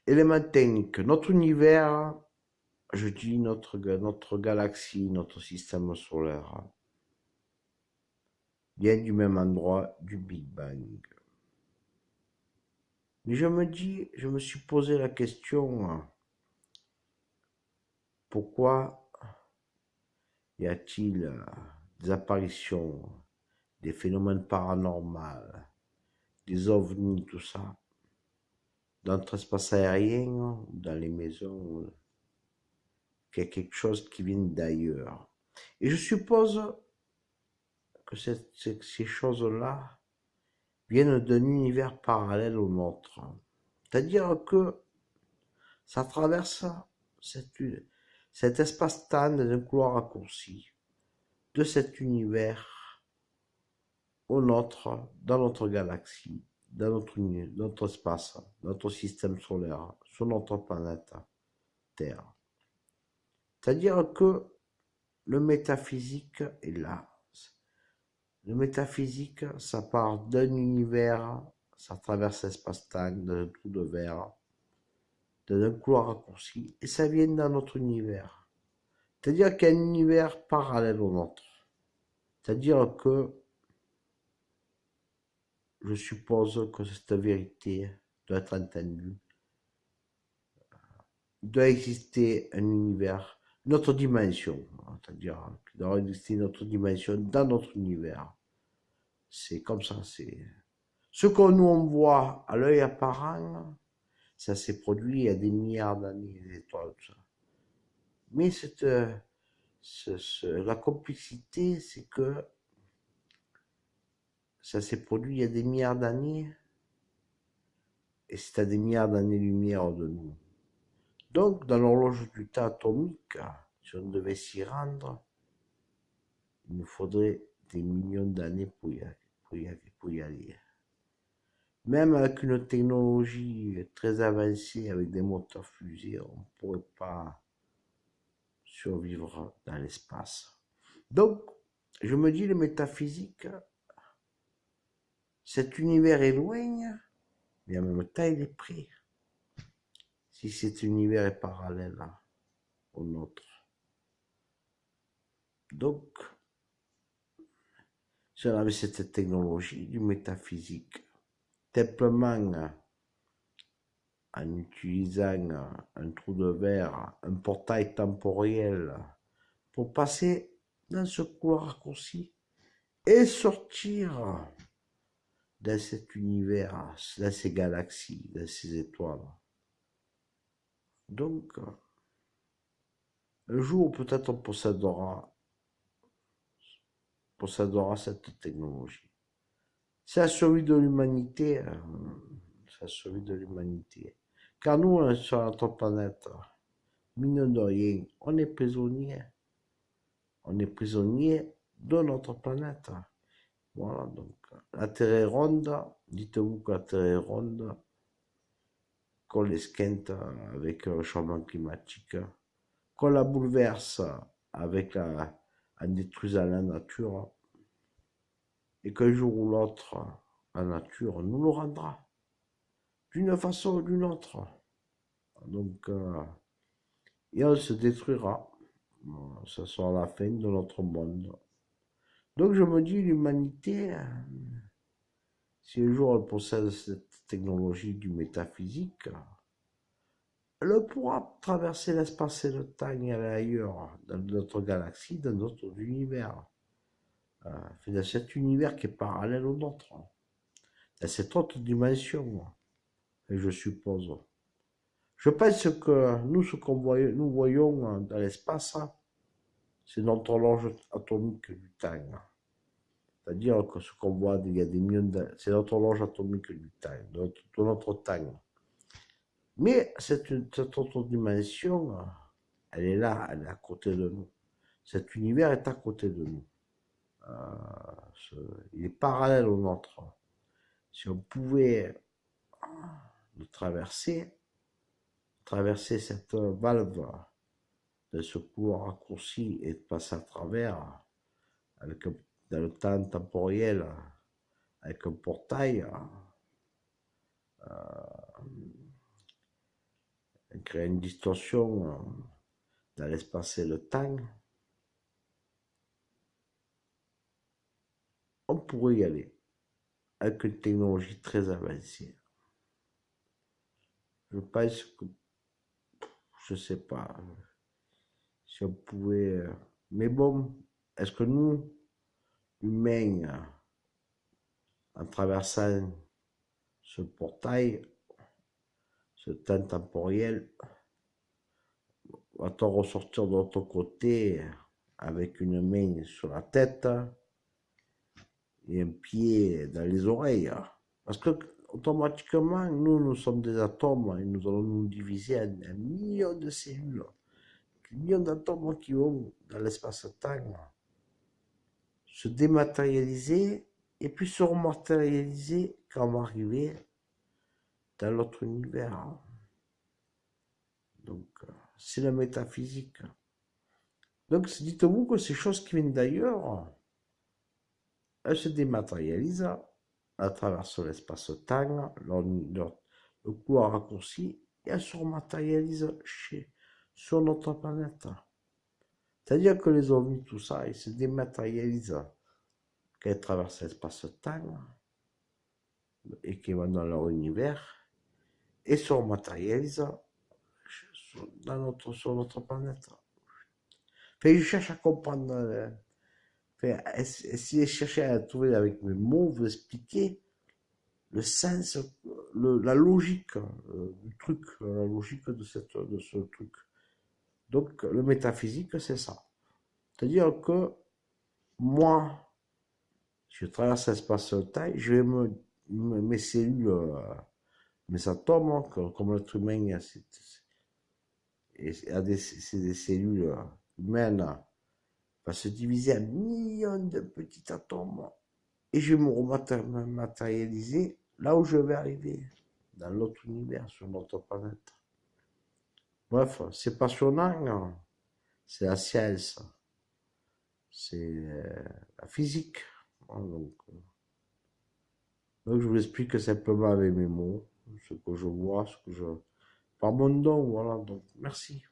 Élément technique, notre univers, je dis notre galaxie, notre système solaire, vient du même endroit du Big Bang. Mais je me suis posé la question, pourquoi y a-t-il des apparitions, des phénomènes paranormaux, des ovnis, tout ça, dans notre espace aérien, dans les maisons, qu'il y a quelque chose qui vient d'ailleurs. Et je suppose que ces choses-là viennent d'un univers parallèle au nôtre. C'est-à-dire que ça traverse cet, cet espace-temps d'un couloir raccourci de cet univers au nôtre, dans notre galaxie, dans notre espace, notre système solaire, sur notre planète Terre. C'est-à-dire que le métaphysique est là. Le métaphysique, ça part d'un univers, ça traverse l'espace-temps, d'un trou de verre, d'un couloir raccourci, et ça vient dans notre univers. C'est-à-dire qu'il y a un univers parallèle au nôtre. C'est-à-dire que je suppose que cette vérité doit être entendue. Il doit exister un univers, notre dimension. C'est-à-dire qu'il doit exister notre dimension dans notre univers. C'est comme ça, c'est... Ce que nous on voit à l'œil apparent, ça s'est produit il y a des milliards d'années, les étoiles, tout ça. Mais la complexité, c'est que ça s'est produit il y a des milliards d'années, et c'est à des milliards d'années-lumière de nous. Donc, dans l'horloge du temps atomique, si on devait s'y rendre, il nous faudrait des millions d'années pour y aller. Même avec une technologie très avancée, avec des moteurs fusées, on ne pourrait pas survivre dans l'espace. Donc, je me dis, le métaphysique, cet univers est loin, mais en même temps, il est près. Si cet univers est parallèle au nôtre. Donc, si on avait cette technologie du métaphysique, simplement en utilisant un trou de verre, un portail temporel, pour passer dans ce couloir raccourci et sortir dans cet univers, dans ces galaxies, dans ces étoiles. Donc, un jour, peut-être on possédera cette technologie. C'est la survie de l'humanité. C'est la survie de l'humanité. Car nous, sur notre planète, mine de rien, on est prisonnier. On est prisonnier de notre planète. Voilà, donc, la Terre est ronde. Dites-vous que la Terre est ronde, qu'on l'esquinte avec le changement climatique, qu'on la bouleverse en détruisant la nature, et qu'un jour ou l'autre, la nature nous le rendra, d'une façon ou d'une autre. Donc, et on se détruira. Ce sera la fin de notre monde. Donc je me dis, l'humanité, si un jour elle possède cette technologie du métaphysique, elle pourra traverser l'espace et le temps et aller ailleurs, dans notre galaxie, dans notre univers. Dans cet univers qui est parallèle au nôtre, dans cette autre dimension, et je suppose. Je pense que nous, ce nous voyons dans l'espace, c'est notre horloge atomique du temps. C'est-à-dire que ce qu'on voit, il y a des millions de... C'est notre horloge atomique du temps, de notre temps. Mais cette autre dimension, elle est là, elle est à côté de nous. Cet univers est à côté de nous. Il est parallèle au nôtre. Si on pouvait le traverser cette valve de ce couloir raccourci et de passer à travers avec dans le temps temporel avec un portail, créer une distorsion dans l'espace et le temps, on pourrait y aller avec une technologie très avancée. Je pense que, je sais pas, si on pouvait... mais bon, est-ce que nous, humains, en traversant ce portail, ce temps temporel, va-t-on ressortir de l'autre côté avec une main sur la tête et un pied dans les oreilles? Parce que automatiquement, nous sommes des atomes et nous allons nous diviser en un million de cellules, un million d'atomes qui vont dans l'espace-temps se dématérialiser et puis se rematérialiser quand on va arriver dans l'autre univers. Donc, c'est la métaphysique. Donc, dites-vous que ces choses qui viennent d'ailleurs, elles se dématérialisent à travers l'espace-temps, le cours raccourci, et elles se rematérialisent sur notre planète. C'est-à-dire que les ovnis, tout ça, ils se dématérialisent quand ils traversent l'espace-temps et qu'ils vont dans leur univers et se rematérialisent sur notre planète. Enfin, je cherche à comprendre, enfin, essayer de chercher à trouver avec mes mots, vous expliquer le sens, la logique du truc, la logique de ce truc. Donc, le métaphysique, c'est ça. C'est-à-dire que moi, je traverse l'espace-temps, je vais mes cellules, mes atomes, comme l'être humain, c'est des cellules humaines, va se diviser en millions de petits atomes et je vais me matérialiser là où je vais arriver, dans l'autre univers, sur notre planète. Bref, c'est passionnant, hein. C'est la science, c'est la physique. Donc je vous explique simplement avec mes mots, ce que je vois, ce que je... par mon don, voilà, donc merci.